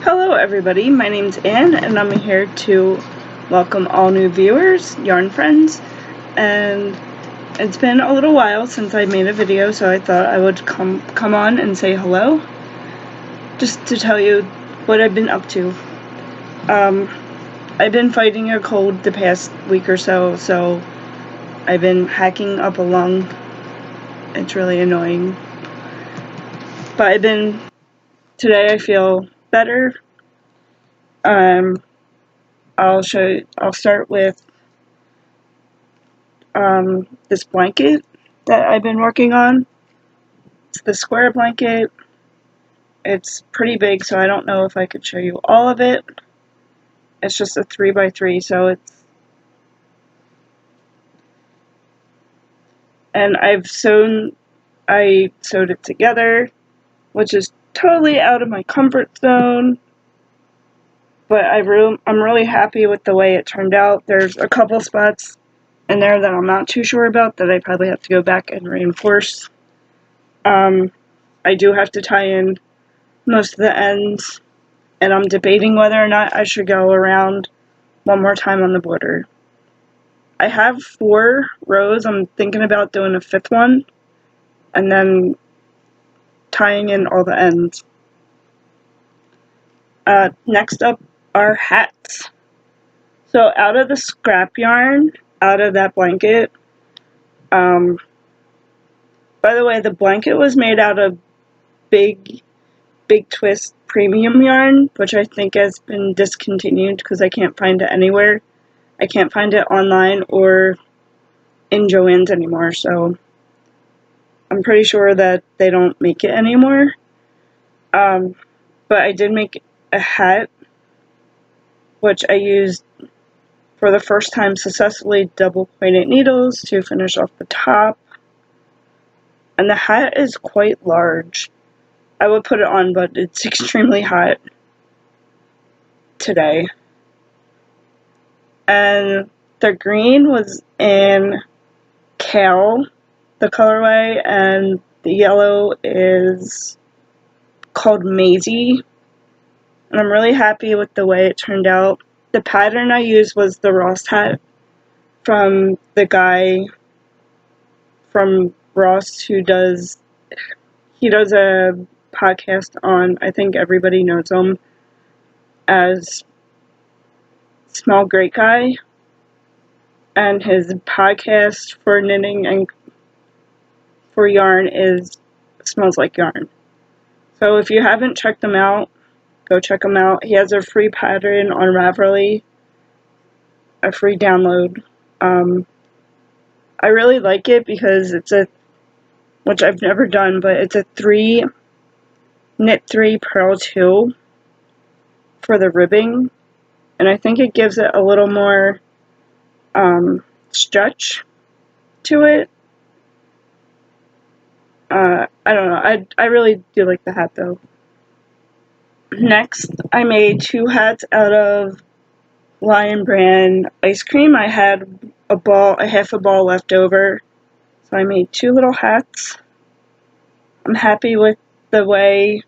Hello everybody, my name's Ann and I'm here to welcome all new viewers, yarn friends, and it's been a little while since I made a video, so I thought I would come on and say hello, just to tell you what I've been up to. I've been fighting a cold the past week or so I've been hacking up a lung. It's really annoying. But today I feel better. I'll start with this blanket that I've been working on. It's the square blanket. It's pretty big, so I don't know if I could show you all of it. It's just a 3x3, and I sewed it together, which is totally out of my comfort zone, but I'm really happy with the way it turned out. There's a couple spots in there that I'm not too sure about that I probably have to go back and reinforce. I do have to tie in most of the ends, and I'm debating whether or not I should go around one more time on the border. I have 4 rows. I'm thinking about doing a 5th one, and then tying in all the ends. Next up are hats. So out of the scrap yarn, out of that blanket, by the way, the blanket was made out of big twist premium yarn, which I think has been discontinued because I can't find it anywhere. I can't find it online or in Joann's anymore, so I'm pretty sure that they don't make it anymore. But I did make a hat, which I used for the first time successfully double pointed needles to finish off the top. And the hat is quite large. I would put it on, but it's extremely hot today. And the green was in Kale, the colorway, and the yellow is called Maisie. And I'm really happy with the way it turned out. The pattern I used was the Ross hat from the guy from Ross he does a podcast on, I think everybody knows him as Small Great Guy, and his podcast for knitting and for yarn is Smells Like Yarn. So if you haven't checked him out, go check him out. He has a free pattern on Ravelry, a free download. I really like it because which I've never done, but it's a knit 3, purl 2 for the ribbing, and I think it gives it a little more stretch to it. I don't know, I really do like the hat though. Next, I made 2 hats out of Lion Brand ice cream. I had half a ball left over, so I made 2 little hats. I'm happy with the way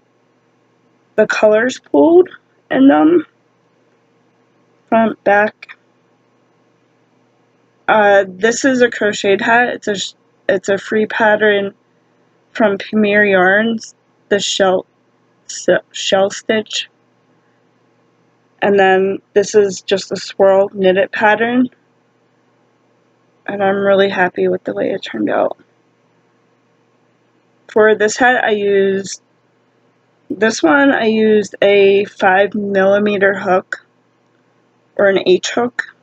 the colors pulled in them, front, back. This is a crocheted hat. It's a free pattern from Premier Yarns, the shell stitch. And then this is just a swirl knitted pattern, and I'm really happy with the way it turned out. For this hat, I used a 5mm hook, or an H hook,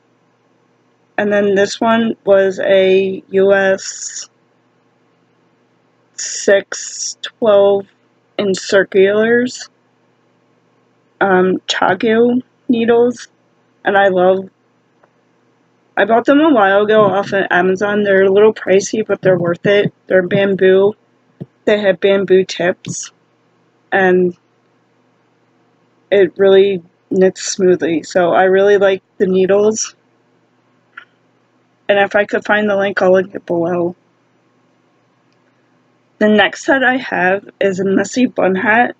and then this one was a US 612 in circulars, Chagu needles, and I bought them a while ago off of Amazon. They're a little pricey, but they're worth it. They're bamboo. They have bamboo tips, and it really knits smoothly. So I really like the needles. And if I could find the link, I'll link it below. The next hat I have is a messy bun hat.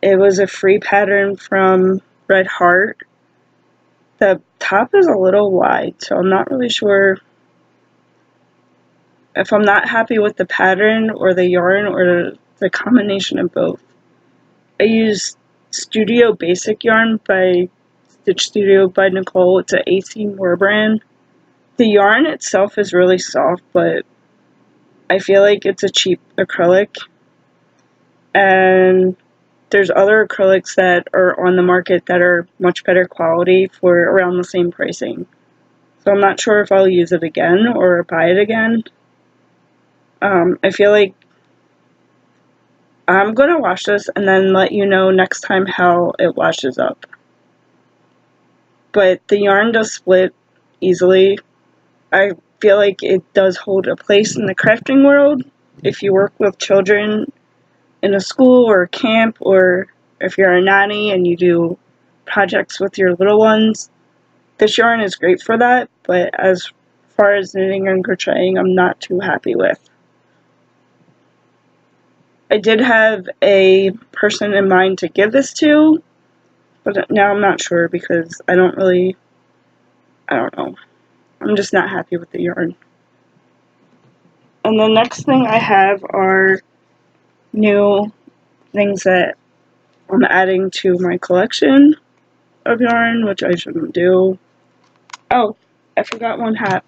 it was a free pattern from Red Heart. The top is a little wide, so I'm not really sure if I'm not happy with the pattern or the yarn or the combination of both. I use Studio Basic yarn by Stitch Studio by Nicole. It's an AC Moore brand. The yarn itself is really soft, but I feel like it's a cheap acrylic. And there's other acrylics that are on the market that are much better quality for around the same pricing. So I'm not sure if I'll use it again or buy it again. I feel like I'm going to wash this and then let you know next time how it washes up. But the yarn does split easily. I feel like it does hold a place in the crafting world. If you work with children in a school or a camp, or if you're a nanny and you do projects with your little ones, this yarn is great for that. But as far as knitting and crocheting, I'm not too happy with. I did have a person in mind to give this to, but now I'm not sure because I don't know. I'm just not happy with the yarn. And the next thing I have are new things that I'm adding to my collection of yarn, which I shouldn't do. Oh, I forgot one hat.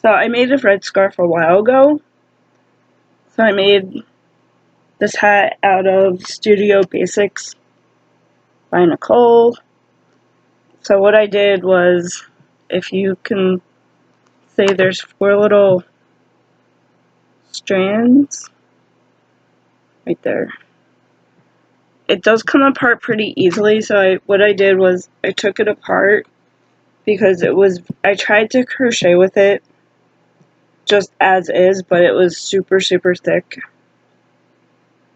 So I made a red scarf a while ago. So I made this hat out of Studio Basics by Nicole. So what I did was, if you can see, there's 4 little strands right there. It does come apart pretty easily, so what I did was I took it apart because I tried to crochet with it just as is, but it was super, super thick.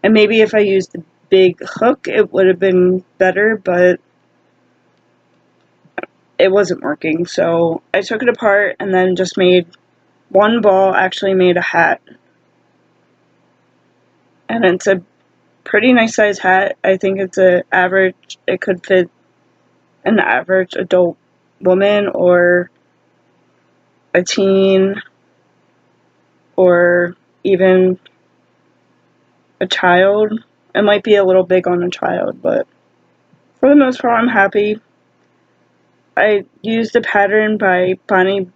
And maybe if I used a big hook, it would have been better, but it wasn't working. So I took it apart and then just made one ball, actually made a hat. And it's a pretty nice size hat. I think it's it could fit an average adult woman or a teen or even a child. It might be a little big on a child, but for the most part, I'm happy. I used a pattern by Bonnie.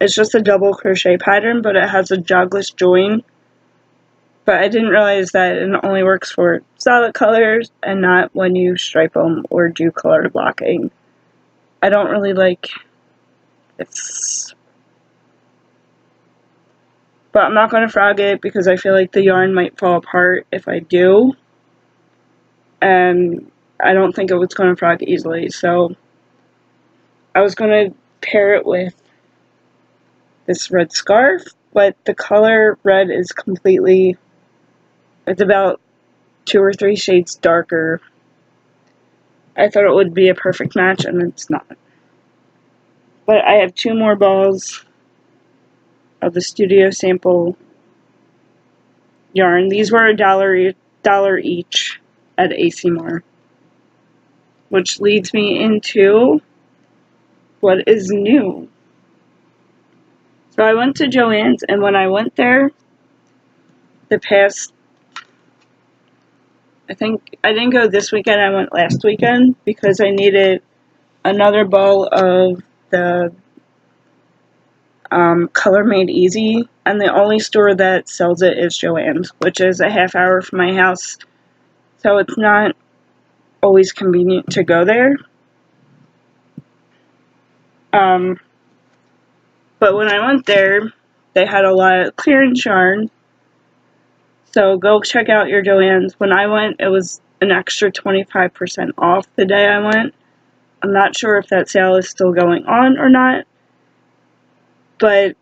It's just a double crochet pattern, but it has a jogless join. But I didn't realize that it only works for solid colors and not when you stripe them or do color blocking. I don't really like this. But I'm not going to frog it because I feel like the yarn might fall apart if I do. And I don't think it was going to frog easily. So I was going to pair it with this red scarf. But the color red is it's about 2 or 3 shades darker. I thought it would be a perfect match, and it's not. But I have 2 more balls of the Studio Sample yarn. These were $1 each at AC Moore. Which leads me into what is new. So I went to Joann's, and when I went there, I think I didn't go this weekend, I went last weekend because I needed another ball of the Color Made Easy, and the only store that sells it is Joann's, which is a half hour from my house, so it's not always convenient to go there. But when I went there, they had a lot of clearance yarn, so go check out your Joann's. When I went, it was an extra 25% off the day I went. I'm not sure if that sale is still going on or not, but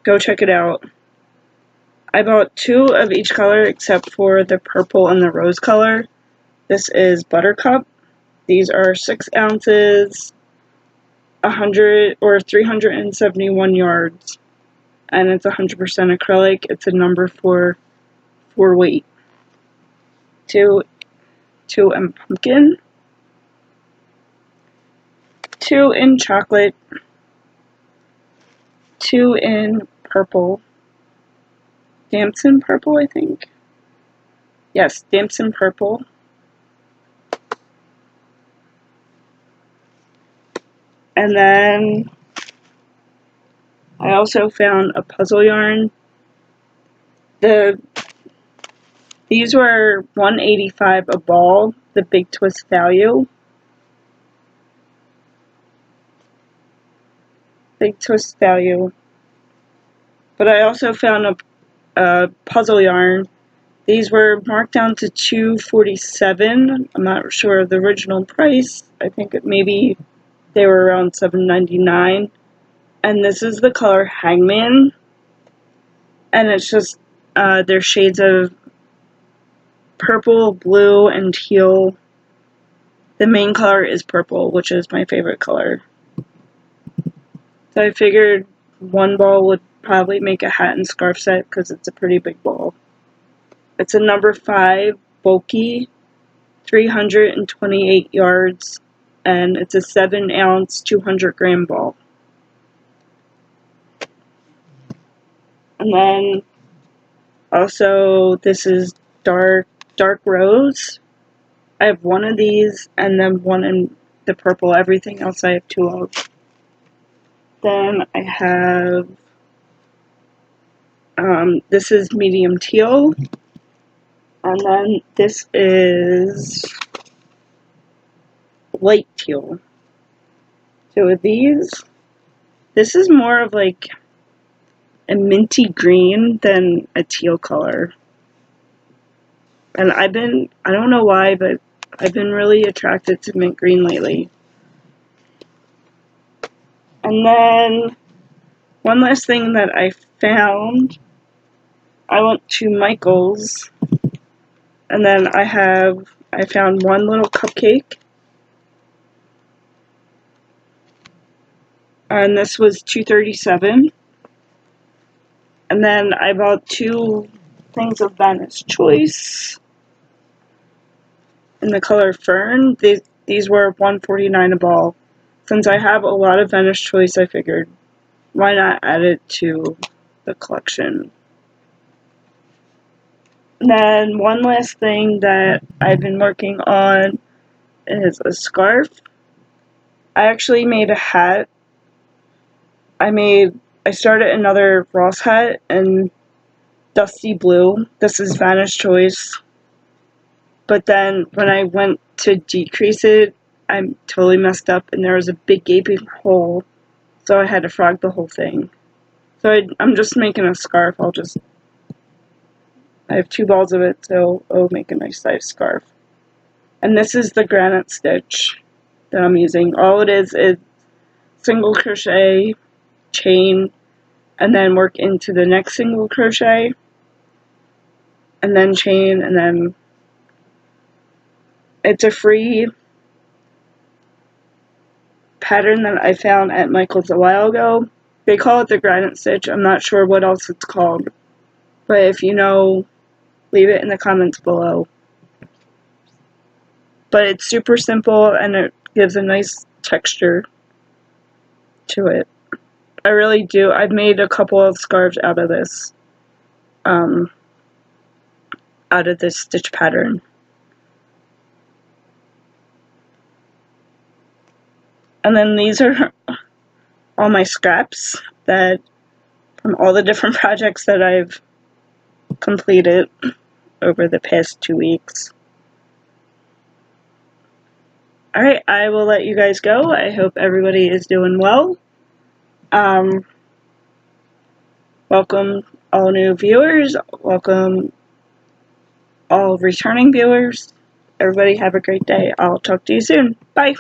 go check it out. I bought 2 of each color except for the purple and the rose color. This is Buttercup. These are 6 ounces, 100 or 371 yards. and it's 100% acrylic. It's a number 4 weight. 2 in pumpkin, 2 in chocolate, 2 in purple, damson purple, I think. Yes, damson purple. And then I also found a puzzle yarn. These were $1.85 a ball, the big twist value. Big twist value. But I also found a puzzle yarn. These were marked down to $2.47. I'm not sure of the original price. I think maybe they were around $7.99. And this is the color Hangman. And it's just, they're shades of purple, blue, and teal. The main color is purple, which is my favorite color. So I figured one ball would probably make a hat and scarf set because it's a pretty big ball. It's a number 5 bulky, 328 yards, and it's a 7-ounce, 200-gram ball. And then also this is dark rose. I have one of these and then one in the purple. Everything else I have 2 of. Then I have this is medium teal, and then this is light teal. So with these, this is more of like a minty green than a teal color. And I don't know why, but I've been really attracted to mint green lately. And then one last thing that I found, I went to Michael's, and then I found one little cupcake, and this was $2.37. And then I bought 2 things of Vanna's Choice in the color Fern. These were $1.49 a ball. Since I have a lot of Vanna's Choice, I figured, why not add it to the collection? And then one last thing that I've been working on is a scarf. I actually made a hat. I started another Ross hat in dusty blue. This is Vanna's Choice. But then when I went to decrease it, I totally messed up and there was a big gaping hole. So I had to frog the whole thing. So I'm just making a scarf. I have 2 balls of it, so it'll make a nice size scarf. And this is the granite stitch that I'm using. All it is single crochet, chain, and then work into the next single crochet, and then chain, and then it's a free pattern that I found at Michael's a while ago. They call it the granite stitch. I'm not sure what else it's called, but if you know, leave it in the comments below. But it's super simple and it gives a nice texture to it. I really do. I've made a couple of scarves out of this stitch pattern. And then these are all my scraps from all the different projects that I've completed over the past 2 weeks. Alright, I will let you guys go. I hope everybody is doing well. Welcome all new viewers. Welcome all returning viewers. Everybody have a great day. I'll talk to you soon. Bye.